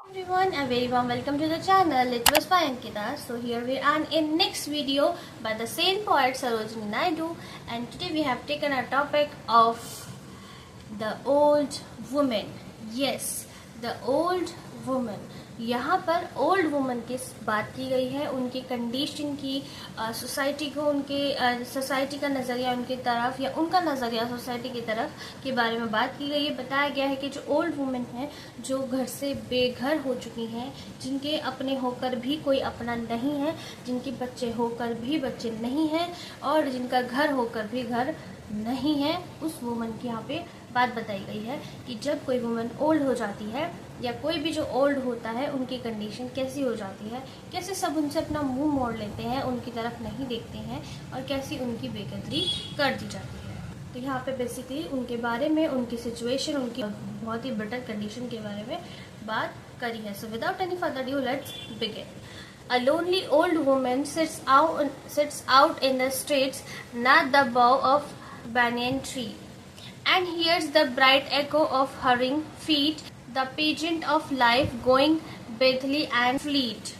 Everyone, a very warm welcome to the channel. It was by Ankita. So here we are in next video by the same poet Sarojini Naidu, and today we have taken a topic of the old woman. Yes, the old woman. यहाँ पर old woman की बात की गई है, उनकी condition की, society को, उनके सोसाइटी का नज़रिया उनकी तरफ या उनका नज़रिया सोसाइटी की तरफ के बारे में बात की गई है। बताया गया है कि जो ओल्ड वुमेन हैं, जो घर से बेघर हो चुकी हैं, जिनके अपने होकर भी कोई अपना नहीं है, जिनके बच्चे होकर भी बच्चे नहीं हैं और जिनका घर होकर भी घर नहीं है, उस वुमन की यहाँ पे बात बताई गई है कि जब कोई वुमन ओल्ड हो जाती है या कोई भी जो ओल्ड होता है उनकी कंडीशन कैसी हो जाती है, कैसे सब उनसे अपना मुंह मोड़ लेते हैं, उनकी तरफ नहीं देखते हैं और कैसी उनकी बेकदरी कर दी जाती है। तो यहाँ पे बेसिकली उनके बारे में, उनकी सिचुएशन, उनकी बहुत ही बेटर कंडीशन के बारे में बात करी है। So without any further due let's begin. A lonely old woman sits out in the streets near the bough of banyan tree, and hears the bright echo of hurrying feet, the pageant of life going blithely and fleet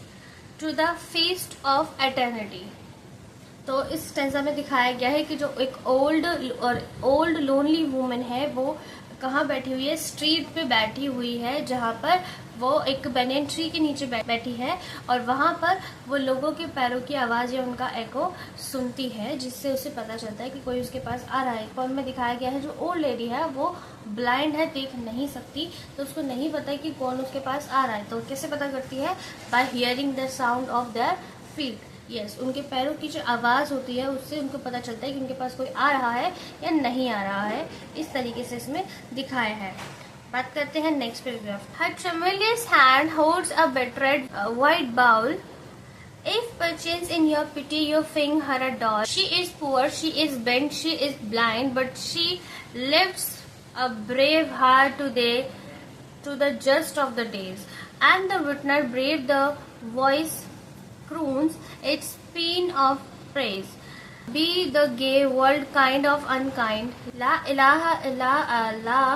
to the feast of eternity. तो इस stanza में दिखाया गया है कि जो एक old lonely woman है वो कहाँ बैठी हुई है, स्ट्रीट पे बैठी हुई है, जहाँ पर वो एक बैनियन ट्री के नीचे बैठी है और वहाँ पर वो लोगों के पैरों की आवाज़ या उनका एको सुनती है, जिससे उसे पता चलता है कि कोई उसके पास आ रहा है। फॉर्म में दिखाया गया है जो ओल्ड लेडी है वो ब्लाइंड है, देख नहीं सकती, तो उसको नहीं पता कि कौन उसके पास आ रहा है। तो कैसे पता करती है? Bye hearing the sound of their feet. Yes, उनके पैरों की जो आवाज़ होती है उससे उनको पता चलता है कि उनके पास कोई आ रहा है या नहीं आ रहा है। इस तरीके से इसमें दिखाया है। बात करते हैं next paragraph. Her tremulous hand holds a battered white bowl. If perchance in your pity you fling her a doll, she is poor, she is bent, she is blind, but she lifts a brave heart to the just of the days. And the witner brave the voice croons its paean of praise. Be the gay world kind of unkind. La ilaha illa Allah.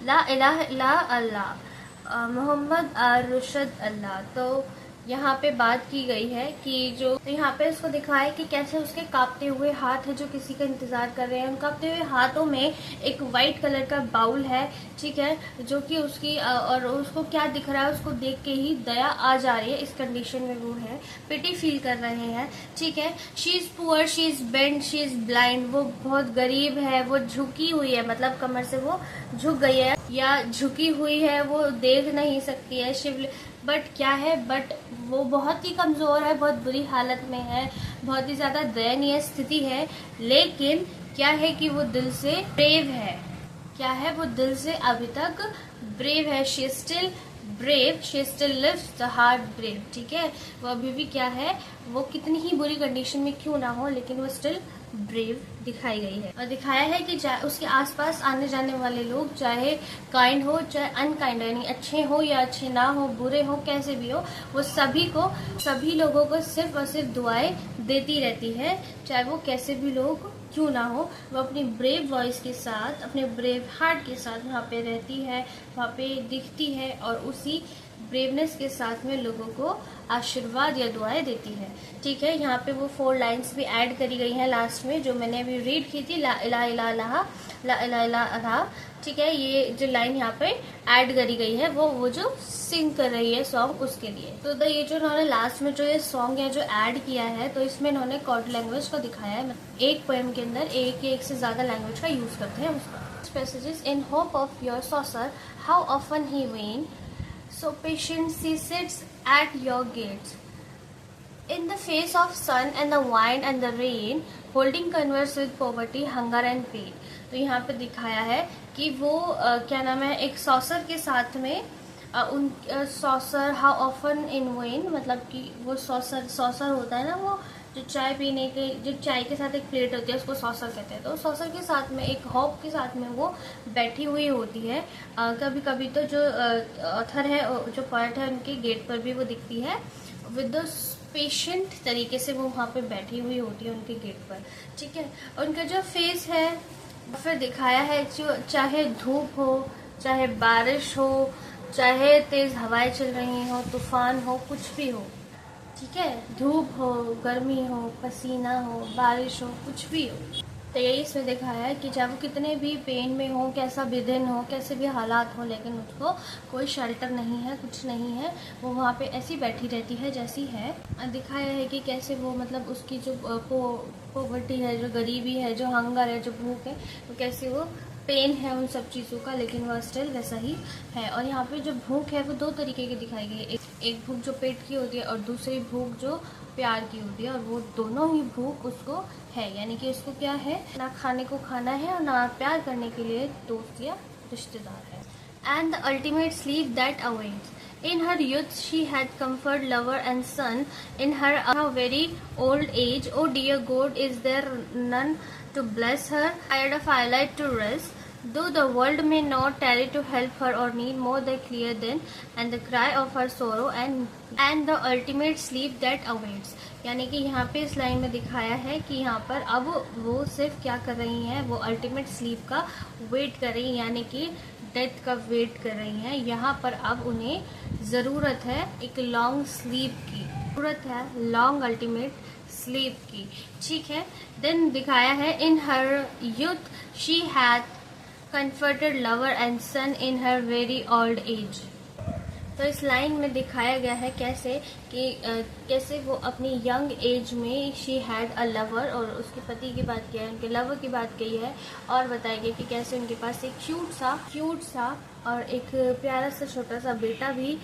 ला इलाहा इल्ला अल्लाह मोहम्मद अरशद अल्लाह। तो यहाँ पे बात की गई है कि जो तो यहाँ पे उसको दिखाया कि कैसे उसके कांपते हुए हाथ है जो किसी का इंतजार कर रहे हैं। उन कांपते हुए हाथों में एक वाइट कलर का बाउल है, ठीक है, जो कि उसकी और उसको क्या दिख रहा है, उसको देख के ही दया आ जा रही है। इस कंडीशन में वो है, पिटी फील कर रहे हैं, ठीक है। She is poor, she is bent, she is blind. वो बहुत गरीब है, वो झुकी हुई है, मतलब कमर से वो झुक गई है या झुकी हुई है, वो देख नहीं सकती है। शिव बट क्या है, बट वो बहुत ही कमज़ोर है, बहुत बुरी हालत में है, बहुत ही ज़्यादा दयनीय स्थिति है। लेकिन क्या है कि वो दिल से ब्रेव है। क्या है? वो दिल से अभी तक ब्रेव है। She still brave, she still lives the heart brave, ठीक है। वो अभी भी क्या है, वो कितनी ही बुरी कंडीशन में क्यों ना हो, लेकिन वो स्टिल ब्रेव दिखाई गई है। और दिखाया है कि उसके आसपास आने जाने वाले लोग चाहे काइंड हो चाहे अनकाइंड, यानी अच्छे हो या अच्छे ना हो, बुरे हो, कैसे भी हो, वो सभी लोगों को सिर्फ और सिर्फ दुआएं देती रहती है, चाहे वो कैसे भी लोग क्यों ना हो। वो अपनी ब्रेव वॉइस के साथ, अपने ब्रेव हार्ट के साथ वहाँ पे रहती है, वहाँ पे दिखती है और उसी ब्रेवनेस के साथ में लोगों को आशीर्वाद या दुआएं देती है, ठीक है। यहाँ पे वो 4 लाइन्स भी ऐड करी गई हैं लास्ट में, जो मैंने अभी रीड की थी, ला इला इला लहा, ला इला इला लहा, ठीक है। ये जो लाइन यहाँ पे ऐड करी गई है वो जो सिंग कर रही है सॉन्ग, उसके लिए। तो ये जो इन्होंने लास्ट में जो ये सॉन्ग है जो ऐड किया है, तो इसमें इन्होंने कॉर्ड लैंग्वेज को दिखाया है। एक पोएम के अंदर एक से ज़्यादा लैंग्वेज का यूज़ करते हैं उसका। Passages in hope of your saucer, how often he when, so patient she sits at your gates, in the face of sun and the wind and the rain, holding converse with poverty, hunger and pain. तो यहाँ पे दिखाया है कि वो क्या नाम है, एक सॉसर के साथ में उन saucer, how often in when, मतलब कि वो सॉसर होता है ना, वो जो चाय पीने के, जो चाय के साथ एक प्लेट होती है उसको सॉसर कहते हैं। तो सॉसर के साथ में एक हॉप के साथ में वो बैठी हुई होती है। कभी कभी तो जो ऑथर है, जो पोएट है, उनके गेट पर भी वो दिखती है, विद पेशेंट तरीके से वो वहाँ पे बैठी हुई होती है उनके गेट पर, ठीक है। उनका जो फेस है फिर दिखाया है, जो चाहे धूप हो, चाहे बारिश हो, चाहे तेज हवाएं चल रही हो, तूफान हो, कुछ भी हो, ठीक है, धूप हो, गर्मी हो, पसीना हो, बारिश हो, कुछ भी हो, तो यही इसमें दिखाया है कि चाहे वो कितने भी पेन में हो, कैसा भी दिन हो, कैसे भी हालात हो, लेकिन उसको कोई शेल्टर नहीं है, कुछ नहीं है, वो वहाँ पे ऐसी बैठी रहती है जैसी है। दिखाया है कि कैसे वो मतलब उसकी जो पॉवर्टी है, जो गरीबी है, जो हंगर है, जो भूख है, तो कैसे वो पेन है उन सब चीज़ों का, लेकिन वह स्टिल वैसा ही है। और यहाँ पे जो भूख है वो दो तरीके की दिखाई गई है, एक भूख जो पेट की होती है और दूसरी भूख जो प्यार की होती है, और वो दोनों ही भूख उसको है, यानी कि उसको क्या है, ना खाने को खाना है और ना प्यार करने के लिए दोस्त या रिश्तेदार है। And the ultimate sleep that awaits In her youth, she had comfort, lover, and son. In her very old age, oh dear God, is there none to bless her? Tired of twilight to rest. Though the world may not tarry to help her or need more than clear then, and the cry of her sorrow and the ultimate sleep that awaits. यानी कि यहाँ पे इस line में दिखाया है कि यहाँ पर अब वो सिर्फ क्या कर रही हैं, वो अल्टीमेट स्लीप का वेट कर रही हैं, यानी कि डेथ का वेट कर रही हैं। यहाँ पर अब उन्हें ज़रूरत है एक लॉन्ग स्लीप की, ज़रूरत है लॉन्ग अल्टीमेट स्लीप की, ठीक है। देन दिखाया है in her youth she had comforted lover and son in her very old age. तो इस लाइन में दिखाया गया है कैसे कि कैसे वो अपनी यंग एज में शी हैड अ लवर, और उसके पति की बात की है, उनके लवर की बात की है, और बताया गया कि कैसे उनके पास एक क्यूट सा और एक प्यारा सा छोटा सा बेटा भी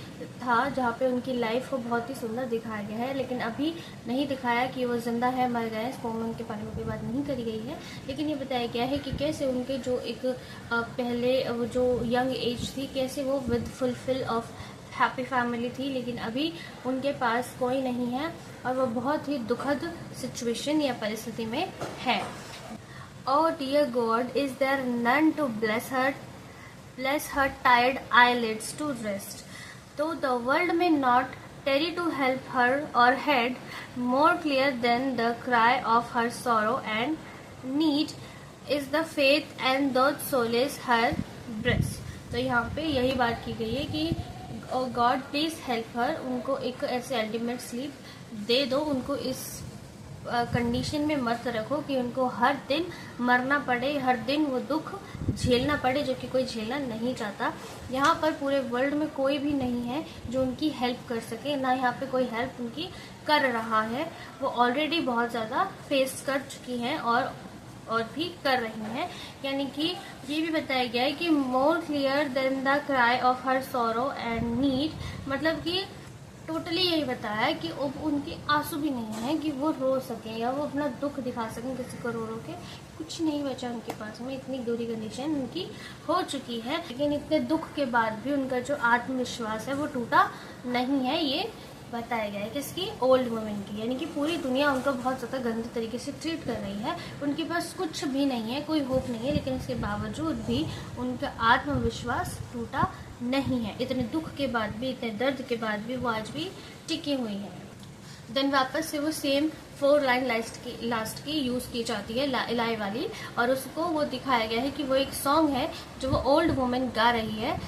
था, जहाँ पे उनकी लाइफ को बहुत ही सुंदर दिखाया गया है। लेकिन अभी नहीं दिखाया कि वो जिंदा है, मर गए, इस फॉर्म में उनके बारे में कोई बात नहीं करी गई है, लेकिन ये बताया गया है कि कैसे उनके जो एक पहले वो जो यंग एज थी, कैसे वो with fulfil of happy family थी, लेकिन अभी उनके पास कोई नहीं है और वो बहुत ही दुखद सिचुएशन या परिस्थिति में है। Oh dear God, is there none to bless her tired eyelids to rest? Though the world may not tarry to help her or head more clear than the cry of her sorrow and need is the faith and doth solace her breast. तो यहाँ पे यही बात की गई है कि God please help her, उनको एक ऐसे अल्टीमेट स्लीप दे दो, उनको इस कंडीशन में मत रखो कि उनको हर दिन मरना पड़े, हर दिन वो दुख झेलना पड़े, जो कि कोई झेलना नहीं चाहता। यहाँ पर पूरे वर्ल्ड में कोई भी नहीं है जो उनकी हेल्प कर सके, ना यहाँ पे कोई हेल्प उनकी कर रहा है, वो ऑलरेडी बहुत ज़्यादा फेस कर चुकी हैं और भी कर रही हैं। यानी कि ये भी बताया गया है कि more clear than the cry of her sorrow and need, मतलब कि टोटली यही बताया है कि अब उनके आंसू भी नहीं है कि वो रो सकें या वो अपना दुख दिखा सकें किसी को रो के, कुछ नहीं बचा उनके पास में, इतनी बुरी कंडीशन उनकी हो चुकी है। लेकिन इतने दुख के बाद भी उनका जो आत्मविश्वास है वो टूटा नहीं है, ये बताया गया है किसकी, ओल्ड वुमेन की। यानी कि पूरी दुनिया उनको बहुत ज़्यादा गंदे तरीके से ट्रीट कर रही है, उनके पास कुछ भी नहीं है, कोई होप नहीं है, लेकिन इसके बावजूद भी उनका आत्मविश्वास टूटा नहीं है। इतने दुख के बाद भी, इतने दर्द के बाद भी वो आज भी टिकी हुई है। देन वापस से वो सेम 4 लाइन लास्ट की यूज़ की जाती है, लाई वाली, और उसको वो दिखाया गया है कि वो एक सॉन्ग है जो वो ओल्ड वुमेन गा रही है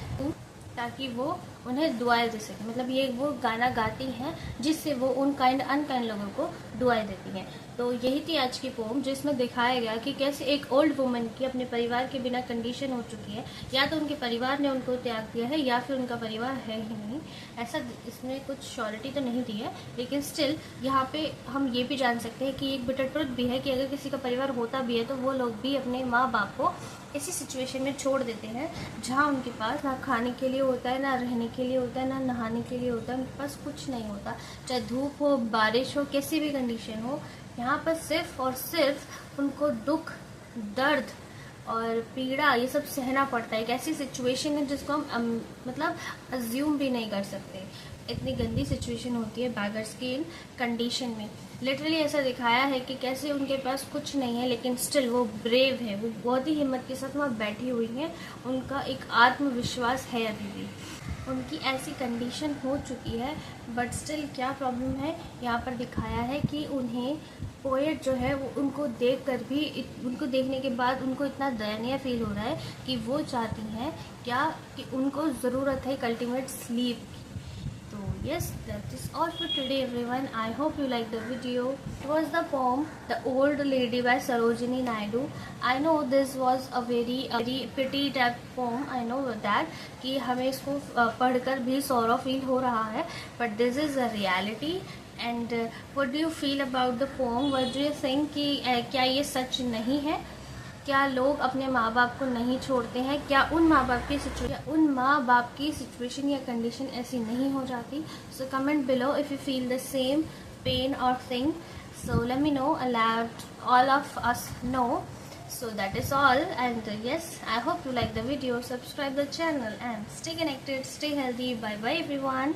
ताकि वो उन्हें दुआएं दे सके। मतलब ये वो गाना गाती हैं जिससे वो उन अनकाइंड लोगों को दुआएं देती हैं। तो यही थी आज की पोम, जिसमें दिखाया गया कि कैसे एक ओल्ड वुमन की अपने परिवार के बिना कंडीशन हो चुकी है, या तो उनके परिवार ने उनको त्याग दिया है या फिर उनका परिवार है ही नहीं, ऐसा इसमें कुछ श्योरिटी तो नहीं दी है, लेकिन स्टिल यहाँ पे हम ये भी जान सकते हैं कि एक बिटर ट्रुथ भी है कि अगर किसी का परिवार होता भी है तो वो लोग भी अपने माँ बाप को ऐसी सिचुएशन में छोड़ देते हैं जहाँ उनके पास ना खाने के लिए होता है, ना रहने के लिए होता है, ना नहाने के लिए होता है, उनके पास कुछ नहीं होता। चाहे धूप हो, बारिश हो, कैसी भी कंडीशन हो, यहाँ पर सिर्फ और सिर्फ उनको दुख, दर्द और पीड़ा ये सब सहना पड़ता है। एक ऐसी सिचुएशन है जिसको हम मतलब अज्यूम भी नहीं कर सकते, इतनी गंदी सिचुएशन होती है बैगर्स की इन कंडीशन में। लिटरली ऐसा दिखाया है कि कैसे उनके पास कुछ नहीं है लेकिन स्टिल वो ब्रेव है, वो बहुत ही हिम्मत के साथ वहाँ बैठी हुई हैं, उनका एक आत्मविश्वास है अभी भी। उनकी ऐसी कंडीशन हो चुकी है, बट स्टिल क्या प्रॉब्लम है यहाँ पर दिखाया है कि उन्हें पोएट जो है वो उनको उनको देखने के बाद उनको इतना दयनीय फील हो रहा है कि वो चाहती हैं क्या कि उनको ज़रूरत है अल्टीमेट स्लीप की। So yes, that is all for today everyone. I hope you liked the video. It was the poem The Old Lady by Sarojini Naidu. I know this was a very pretty type poem. I know that कि हमें इसको पढ़कर भी Saurav feel हो रहा है, but this is a reality. And what do you feel about the poem? What do you think कि क्या ये सच नहीं है? क्या लोग अपने माँ बाप को नहीं छोड़ते हैं? क्या उन माँ बाप की सिचुएशन या कंडीशन ऐसी नहीं हो जाती? So comment below if you feel the same pain और thing. So let me know, let all of us know. So that is all, and yes, I hope you like the video. Subscribe the channel and stay connected, stay healthy. Bye bye everyone.